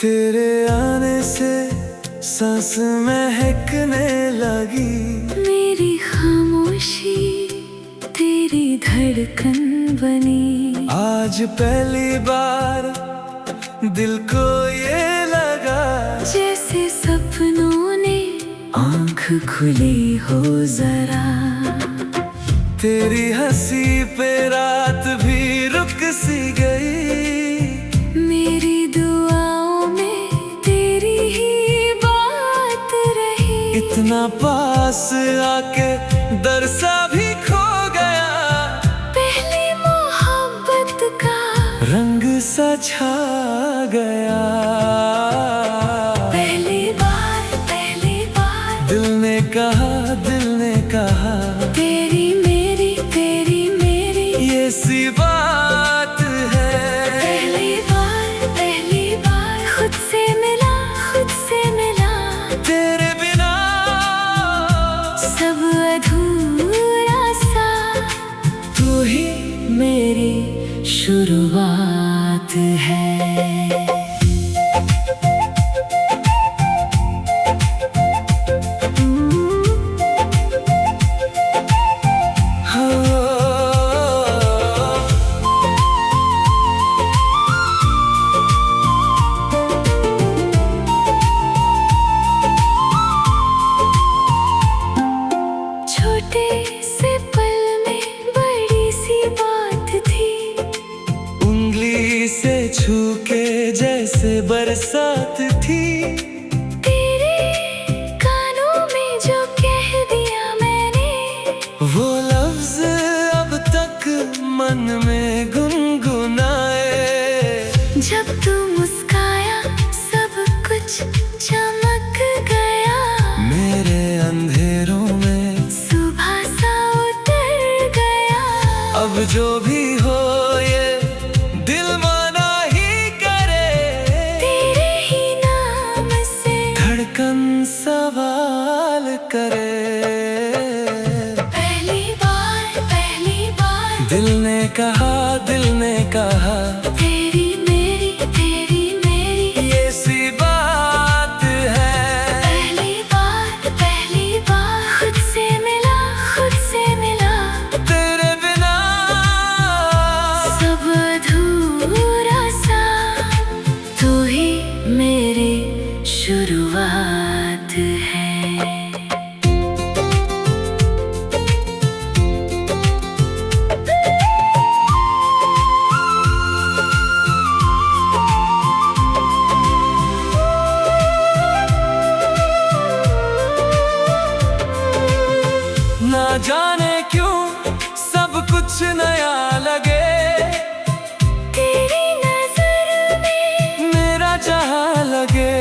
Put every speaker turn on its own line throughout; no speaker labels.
तेरे आने से सांस महकने लगी,
मेरी खामोशी तेरी धड़कन बनी।
आज पहली बार दिल को ये लगा,
जैसे सपनों ने आँख खुली हो जरा।
तेरी हंसी पे रात भी रुक सी गई,
मेरी दुआओं में तेरी ही बात रही।
इतना पास आके दर सा भी खो गया,
पहली मोहब्बत का
रंग सा छा गया।
पहली बार
दिल ने कहा, दिल ने कहा,
तेरी मेरी
ये सी बात है।
पहली बार खुद से मिला
तेरे बिना
सब अधूरा सा।
तू ही
मेरी शुरुआत है। छोटे से पल में बड़ी सी बात थी,
उंगली से छू के जैसे बरसात थी।
तेरे कानों में जो कह दिया मैंने,
वो लफ्ज अब तक मन में गुनगुनाए।
जब तू मुस्काया सब कुछ चमक गया।
मेरे अंधेरों में
सुबह सा उतर गया।
अब जो भी हो ये दिल माना ही करे,
तेरे ही नाम से
धड़कन सवाल करे।
पहली बार
दिल ने कहा, दिल ने कहा,
तेरी मेरी
ये सी बात है।
पहली बार खुद से मिला
तेरे बिना
सब अधूरा सा। तू ही मेरी शुरुआत है।
ना जाने क्यों सब कुछ नया लगे,
तेरी नजर में
मेरा जहां लगे।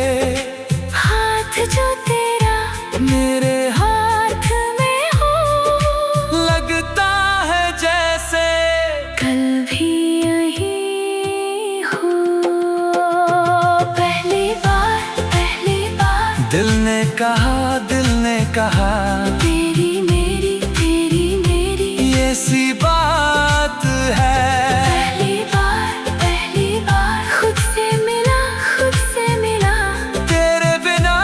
हाथ जो तेरा
मेरे
हाथ में हो,
लगता है जैसे
कल भी यही हो। पहली बार
दिल ने कहा, दिल ने कहा,
तेरी मेरी
ये सी बात है।
पहली बार खुद से मिला
तेरे बिना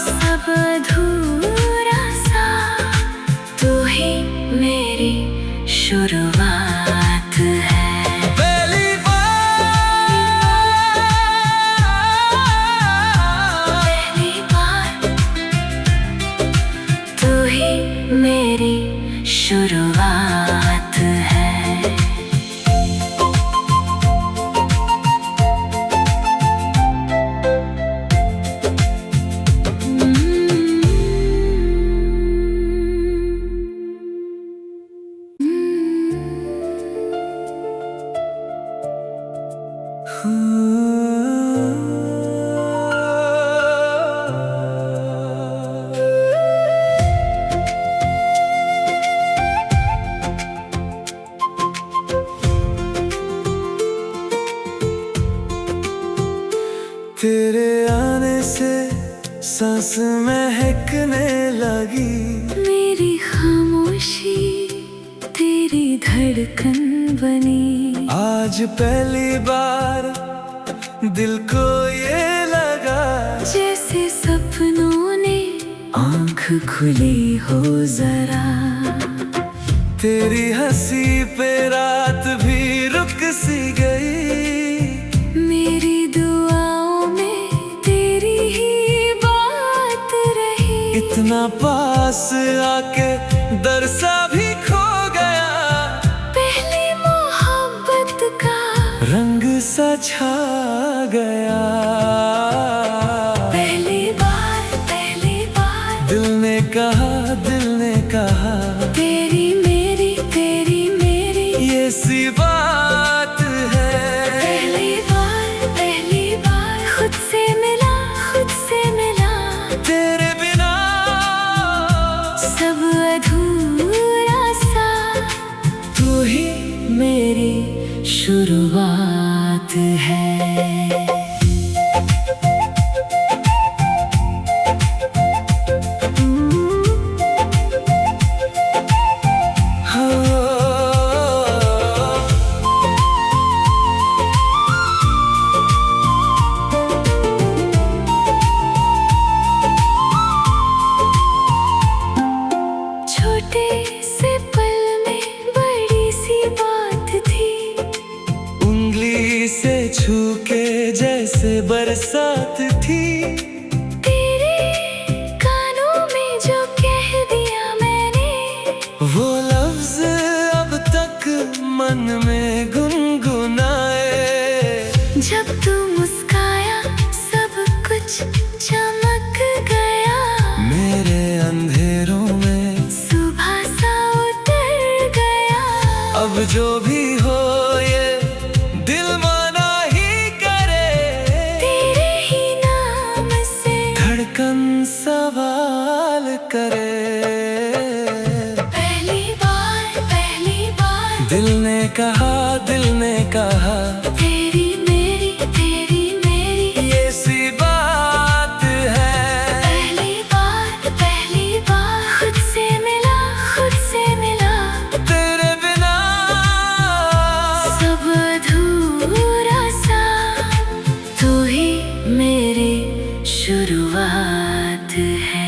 सब अधूरा सा। तू ही मेरी शुरुआत है।
पहली
बार तू ही मेरी शुरुआत है।
तेरे आने से सांस महकने लगी,
मेरी खामोशी तेरी धड़कन बनी।
आज पहली बार दिल को ये लगा,
जैसे सपनों ने आँख खुली हो जरा।
तेरी हंसी पे रात भी रुक सी गई,
मेरी दुआओं में तेरी ही बात रही।
इतना पास आके दर सा भी खो गया,
पहली मोहब्बत का
रंग सा छा गया।
पहली बार
दिल ने कहा, दिल ने कहा,
तेरी मेरी
ये सी बात है।
पहली बार खुद से मिला
तेरे बिना
सब अधूरा सा।
तू ही
मेरी शुरुआत है। छोटे से पल में बड़ी सी बात थी,
उंगली से छू के जैसे बरसात थी।
तेरे कानों में जो कह दिया मैंने,
वो लफ्ज अब तक मन में गुनगुनाए।
जब तू मुस्काया सब कुछ चमक गया।
मेरे अंधेरों में
सुबह सा उतर गया।
अब जो भी हो ये दिल माना ही करे,
तेरे ही नाम से
धड़कन सवाल करे।
पहली बार
दिल ने कहा, दिल ने कहा,
तेरी मेरी
ये सी बात है।
पहली बार खुद से मिला
तेरे बिना
सब अधूरा सा। तू ही मेरी शुरुआत है।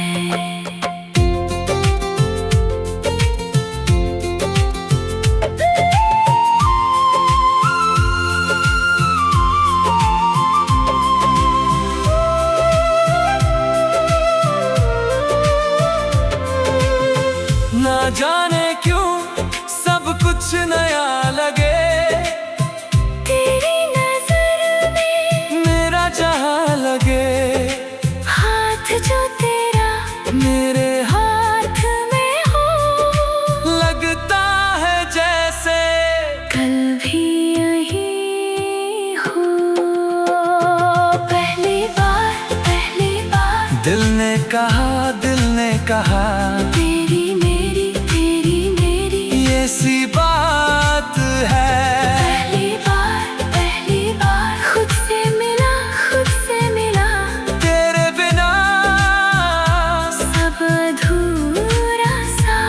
ना जाने क्यों सब कुछ नया लगे,
तेरी नजर में
मेरा जहां लगे।
हाथ जो तेरा
मेरे
हाथ में हो,
लगता है जैसे
कल भी यही हो। पहली बार
दिल ने कहा, दिल ने कहा,
तेरी मेरी
ये सी बात है।
पहली बार खुद से मिला
तेरे बिना
सब अधूरा सा।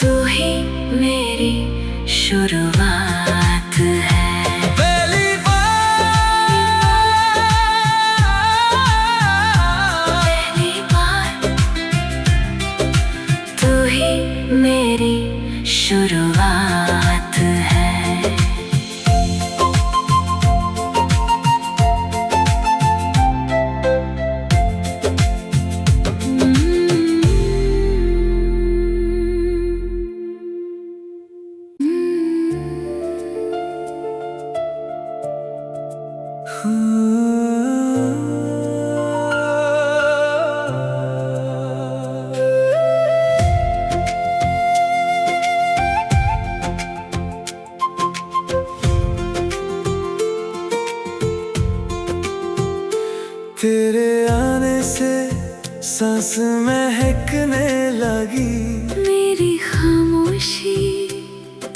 तू ही मेरी शुरुआत है।
पहली
बार तू ही मेरी शुरुआत है।
तेरे आने से सांस महकने लगी,
मेरी खामोशी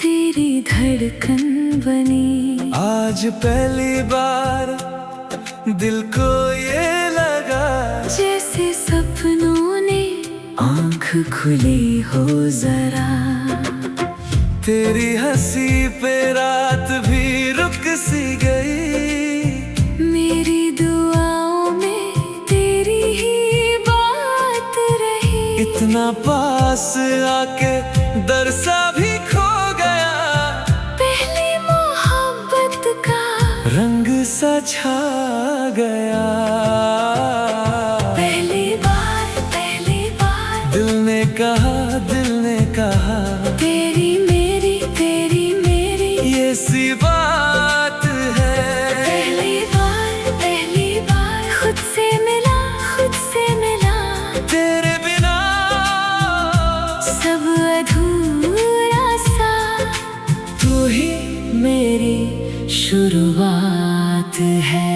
तेरी धड़कन बनी।
आज पहली बार दिल को ये लगा
जैसे सपनों ने आँख खुली हो जरा।
तेरी हंसी पे रात भी रुक सी गई।
मेरी दुआओं में तेरी ही बात रही।
इतना पास आके दर सा भी खो गया।
पहली मोहब्बत का
रंग सा छा गया।
पहली बार
दिल ने कहा
तेरी मेरी
ये सी बात है।
पहली बार खुद से मिला
तेरे बिना
सब अधूरा सा।
तू ही
मेरी शुरुआत है।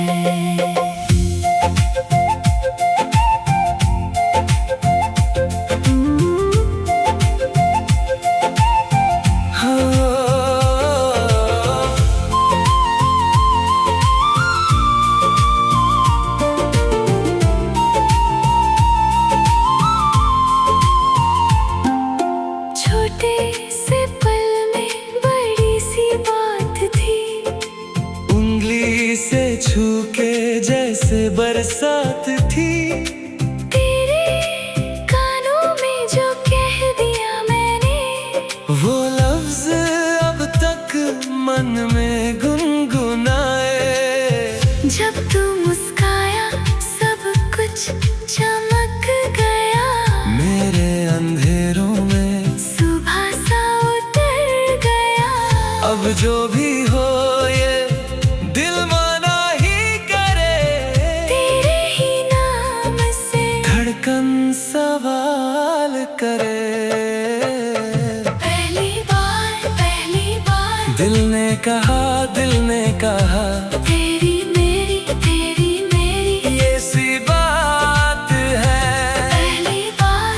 छोटे से पल में बड़ी सी बात थी।
उंगली से छू के जैसे बरसात थी।
तेरे कानों में जो कह दिया मैंने
वो लफ्ज अब तक मन में गुनगुनाए।
जब तू मुस्काया सब कुछ चमक गया।
मेरे अंधेरों में
सुबह सा उतर गया।
अब जो भी हो ये दिल माना ही करे।
तेरे ही नाम से
धड़कन सवाल करे।
पहली बार
दिल ने कहा
तेरी मेरी
ये सी बात है।
पहली बार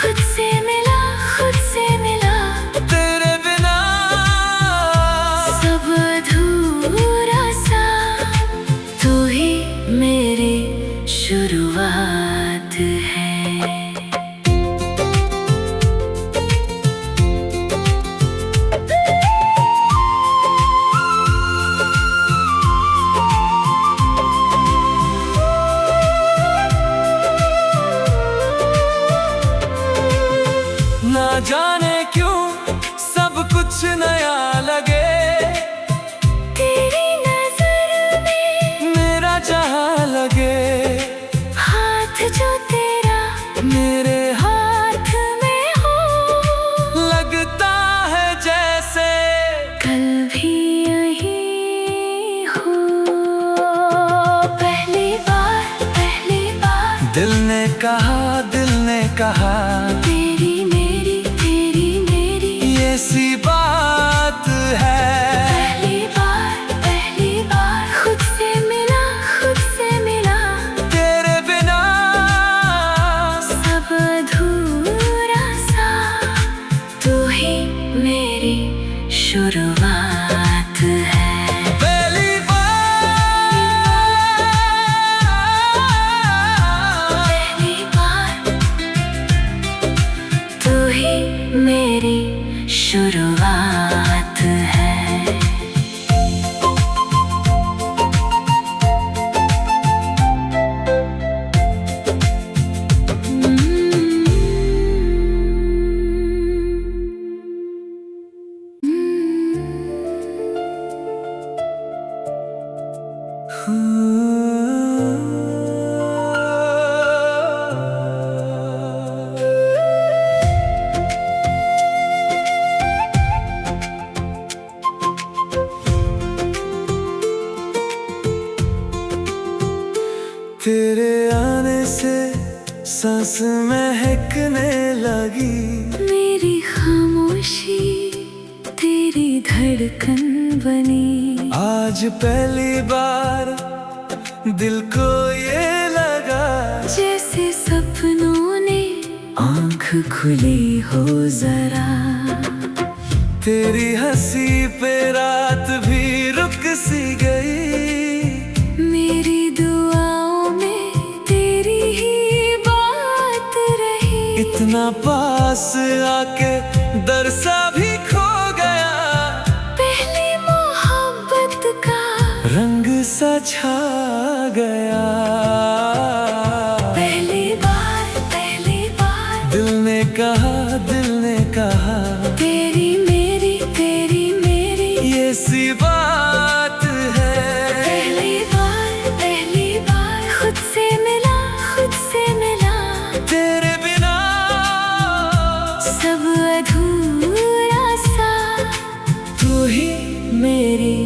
खुद से मिला
तेरे बिना
सब अधूरा सा। तू ही मेरी शुरुआत है।
ना जाने क्यों सब कुछ नया लगे।
तेरी नजर में
मेरा जहां लगे।
हाथ जो तेरा
मेरे
हाथ में हो।
लगता है जैसे
कल भी यही हो। पहली बार
दिल ने कहा
तेरी मेरी
ये सी बात है।
पहली बार खुद से मिला
तेरे बिना
सब अधूरा सा। तू ही मेरी शुरुआत है।
पहली
बार तू ही मेरी शुरुआत है।
तेरे आने से सांस महकने लगी।
मेरी खामोशी तेरी धड़कन बनी।
आज पहली बार दिल को ये लगा
जैसे सपनों ने आँख खुली हो जरा।
तेरी हंसी पे रात भी रुक सी गई। इतना पास आके दर सा भी खो गया,
पहली मोहब्बत का
रंग सा छा गया।
पहली बार
दिल ने कहा, दिल ने कहा,
तेरी मेरी
ये सी बात है।
पहली बार खुद से मिला
तेरे बिना
सब अधूरा सा,
तू ही
मेरी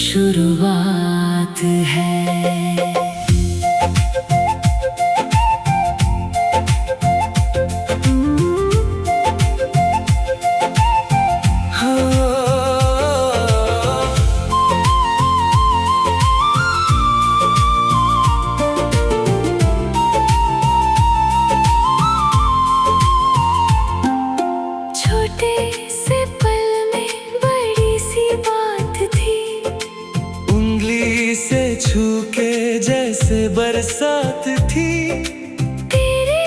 शुरुआत है। छोटे से पल में बड़ी सी बात थी,
उंगली से छू के जैसे बरसात थी।
तेरे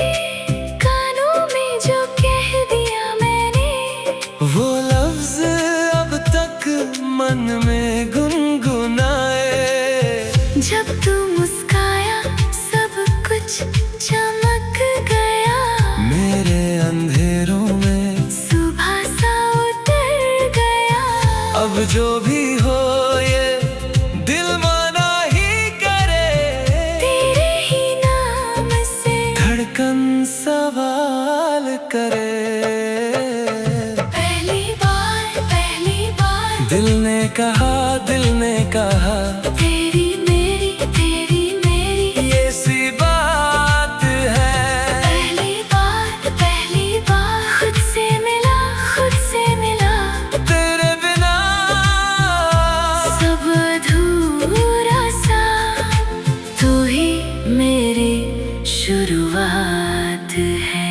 कानों में जो कह दिया मैंने,
वो लफ्ज अब तक मन में गुनगुनाए।
जब तू मुस्काया सब कुछ चमक गया,
मेरे अंधेरों में
सुबह सा उतर गया।
अब जो भी हो ये दिल माना ही करे,
तेरे ही नाम से
धड़कन सवाल करे।
पहली बार
दिल ने कहा, दिल ने कहा,
तेरी मेरी
ये सी बात है।
पहली बार खुद से मिला
तेरे बिना
सब अधूरा सा, तू ही मेरी शुरुआत है।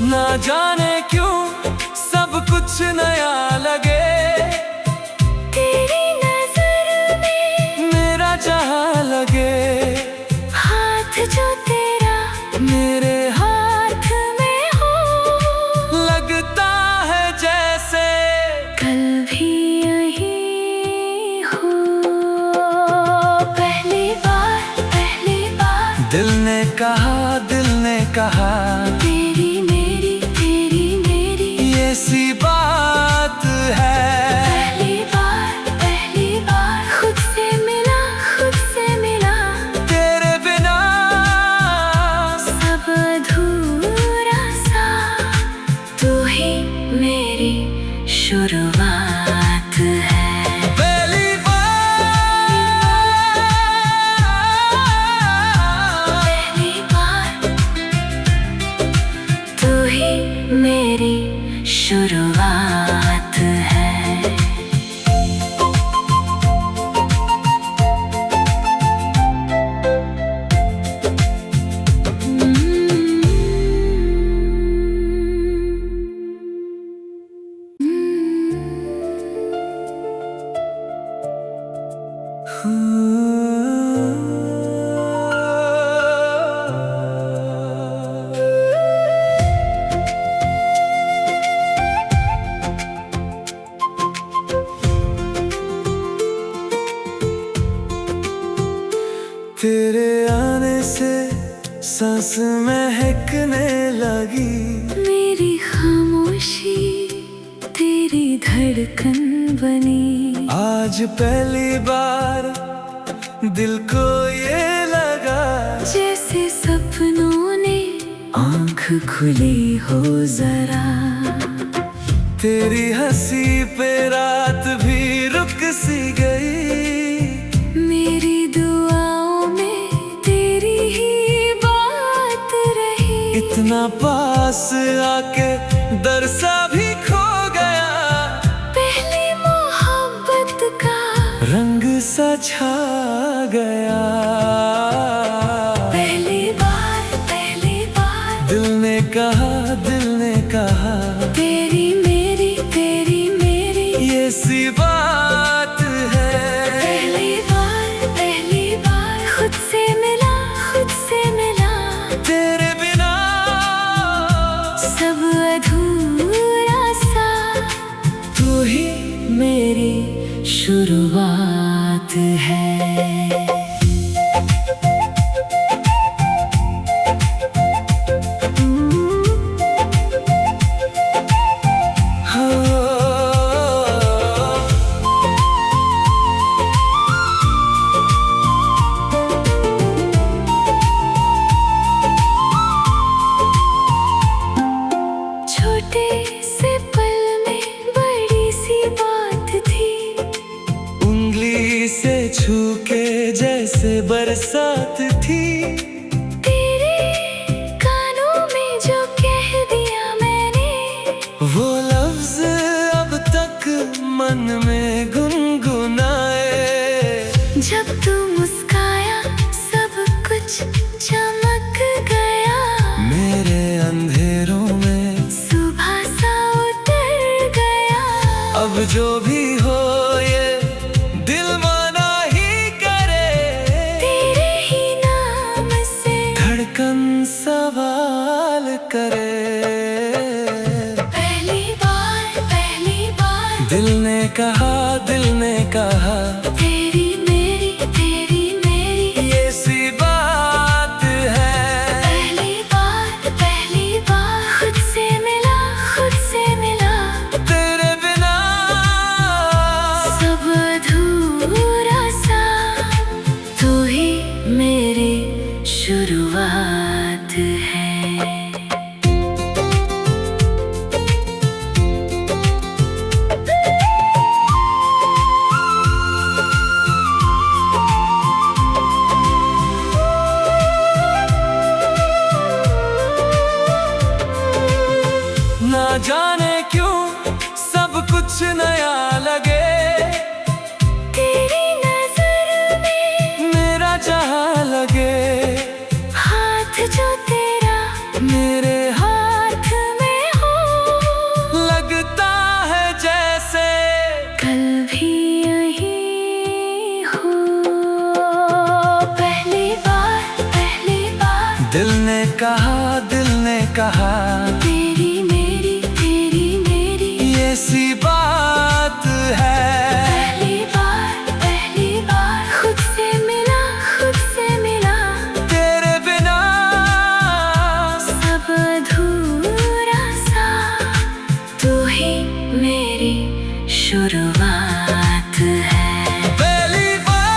ना जाने क्यों सब कुछ नया लगे,
तेरी नजर में
मेरा जहां लगे।
हाथ जो तेरा
मेरे
हाथ में हो,
लगता है जैसे
कल भी यही हो। पहली बार
दिल ने कहा, दिल ने कहा,
तेरी मेरी
ये सी बात है।
पहली बार खुद से मिला
तेरे बिना
सब अधूरा सा, तू ही मेरी शुरुआत है।
पहली
बार तू ही मेरी शुरुआत है।
तेरे आने से सांस महकने लगी,
मेरी खामोशी तेरी धड़कन बनी।
आज पहली बार दिल को ये लगा,
जैसे सपनों ने आँख खुली हो जरा।
तेरी हंसी पे रात भी रुक सी गई,
मेरी दुआओं में तेरी ही बात रही।
इतना पास आके दर सा भी खो गया,
पहली मोहब्बत का
रंग सा छा गया।
पहली बार सब अधूरा सा,
तू ही
मेरी शुरुआत है। छोटे से पल में बड़ी सी बात थी,
उंगली से छू के जैसे बरसात थी।
तेरे कानों में जो कह दिया मैंने,
वो लफ्ज अब तक मन में गुनगुनाए।
जब तू मुस्काया सब कुछ चमक गया,
मेरे अंधेरों में
सुबह सा उतर गया।
अब जो भी हो ये दिल माना ही करे,
तेरे ही नाम से
धड़कन सवाल करे।
पहली बार
दिल ने कहा, दिल ने कहा,
तेरी मेरी
ये सी बात है।
पहली बार खुद से मिला,
तेरे बिना
सब अधूरा सा, तू ही मेरी शुरुआत है।
ना जाने क्यों सब कुछ नया लगे,
तेरी नजर में
मेरा जहां लगे।
हाथ जो तेरा
मेरे
हाथ में हो,
लगता है जैसे
कल भी यही हो। पहली बार
दिल ने कहा, दिल ने कहा,
तेरी मेरी
ये सी बात है।
पहली बार खुद से मिला,
तेरे बिना
सब अधूरा सा, तू ही मेरी शुरुआत है।
पहली
बार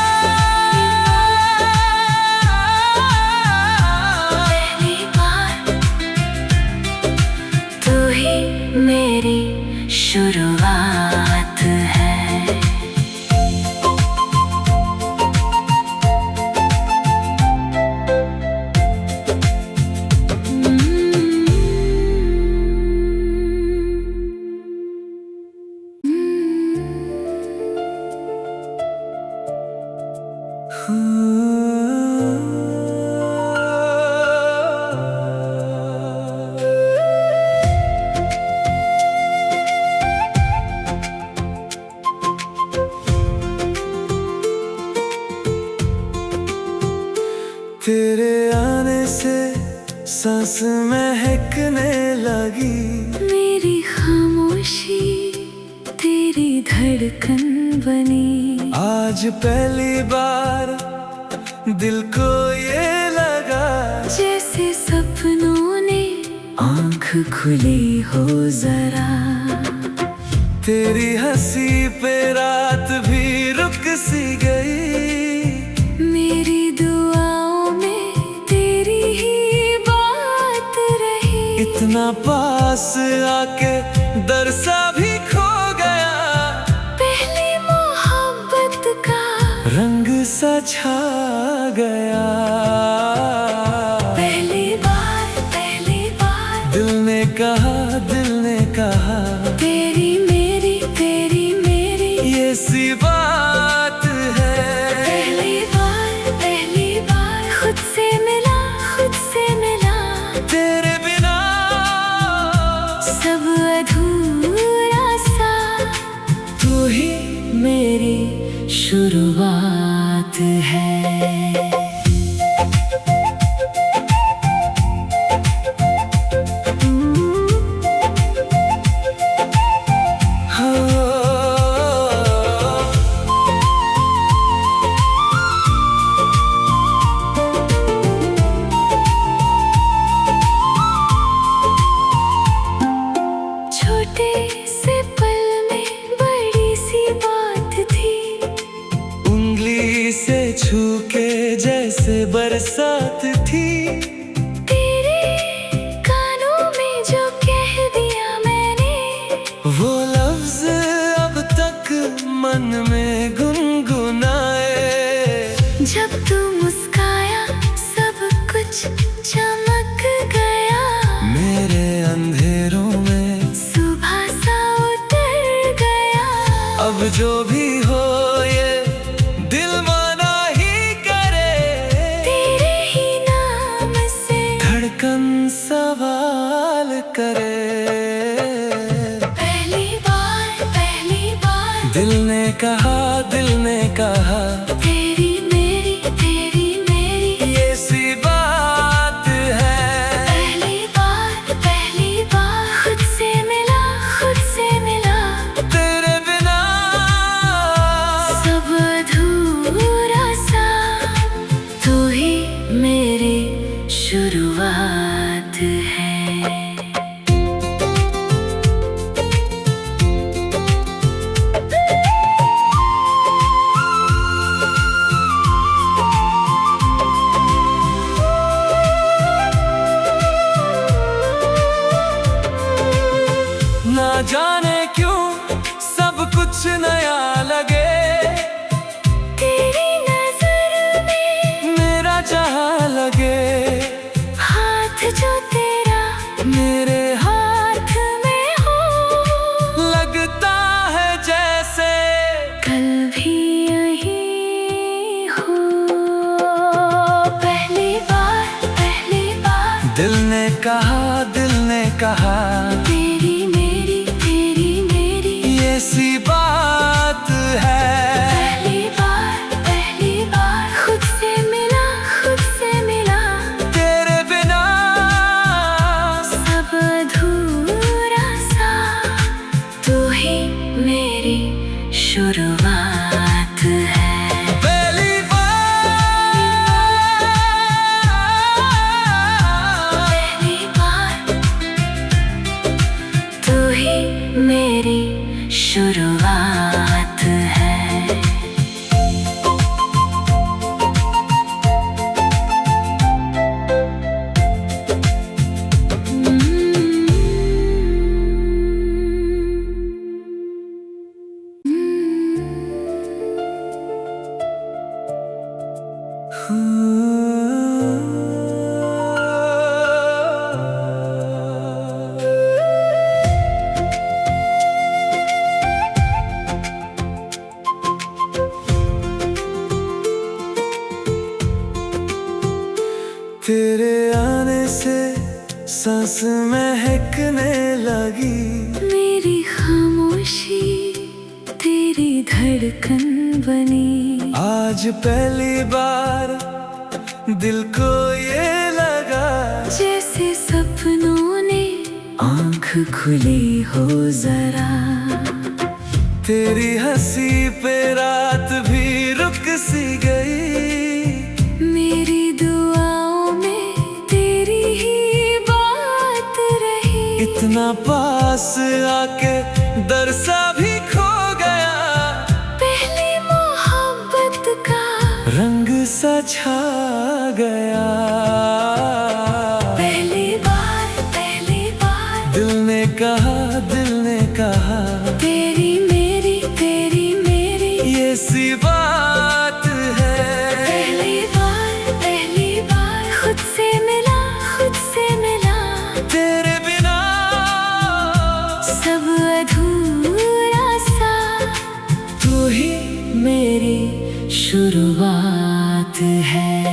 तू ही मेरी शुरुआत है।
तेरे आने से सांस महकने लगी,
मेरी खामोशी तेरी धड़कन बनी।
आज पहली बार दिल को ये लगा,
जैसे सपनों ने आँख खुली हो जरा।
तेरी हंसी पे रात भी रुक सी गई।
मेरी दुआओं में तेरी ही बात रही।
इतना पास आके दर सा भी खो गया,
पहली मोहब्बत का
रंग सा छा गया।
पहली बार
दिल ने कहा, दिल ने कहा,
तेरी मेरी
ये सी बात है।
पहली बार खुद से मिला,
तेरे बिना
सब अधूरा सा,
तू ही
मेरी शुरुआत है।
जैसे बरसात थी।
तेरे कानों में जो कह दिया मैंने,
वो लफ्ज अब तक मन में गुनगुनाए।
जब तू मुस्काया सब कुछ चमक गया।
मेरे अंधेरों में
सुबह सा उतर गया।
अब जो भी हो ये दिल माना ही करे।
तेरे ही नाम से
धड़कन सवाल करे।
पहली बार
दिल ने कहा, दिल ने कहा,
तेरी मेरी
ये सी बात है।
पहली बार खुद से मिला।
तेरे बिना
सब अधूरा सा, तू ही मेरी शुरुआत है।
ना जाने क्यों सब कुछ नया लगे।
तेरी नजर में
मेरा जहां लगे।
हाथ जो तेरा
मेरे
हाथ में हो,
लगता है जैसे
कल भी यही हो। पहली बार
दिल ने कहा, दिल ने कहा,
तेरी मेरी
ये सी बात है।
पहली बार खुद से मिला।
तेरे बिना
सब अधूरा सा, तू ही मेरी शुरुआत है।
पहली
बार तू ही मेरी शुरुआत है।
तेरे आने से सांस महकने लगी।
मेरी खामोशी तेरी धड़कन बनी।
आज पहली बार दिल को ये लगा,
जैसे सपनों ने आँख खुली हो जरा।
तेरी हंसी पे रात भी रुक सी गई।
मेरी दुआओं में तेरी ही बात रही।
इतना पास आके दर सा भी खो गया।
पहली मोहब्बत का
रंग सा छा गया।
पहली बार
दिल ने कहा, दिल ने कहा,
तेरी मेरी
ये सी बात है।
पहली बार खुद से मिला।
तेरे बिना
सब अधूरा सा,
तू ही
मेरी शुरुआत है।